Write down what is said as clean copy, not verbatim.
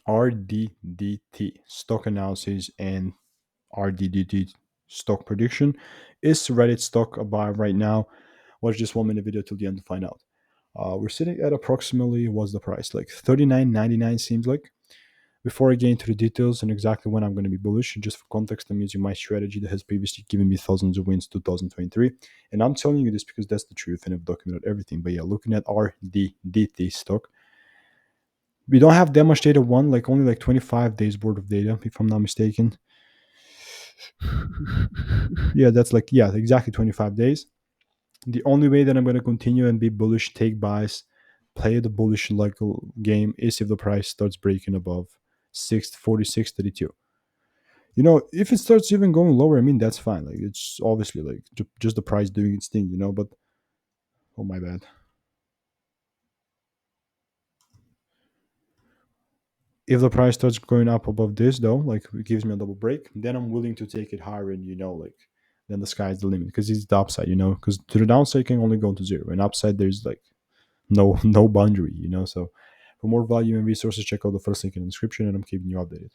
RDDT stock analysis and RDDT stock prediction. Is Reddit stock a buy right now? Watch this 1 minute video till the end to find out. We're sitting at approximately, what's the price, like 39.99 seems like. Before I get into the details and exactly when I'm going to be bullish, just for context, I'm using my strategy that has previously given me thousands of wins 2023. And I'm telling you this because that's the truth and I've documented everything. But yeah, looking at RDDT stock, we don't have that much data one, like only like 25 days worth of data, if I'm not mistaken. Yeah, that's like, yeah, exactly 25 days. The only way that I'm going to continue and be bullish, take buys, play the bullish like game is if the price starts breaking above 646.32. If it starts even going lower, I mean that's fine. Like it's obviously like just the price doing its thing, But oh my bad. If the price starts going up above this though, like it gives me a double break, then I'm willing to take it higher, and like then the sky's the limit because it's the upside, Because to the downside can only go to zero, and upside there's like no boundary. So for more value and resources, check out the first link in the description, and I'm keeping you updated.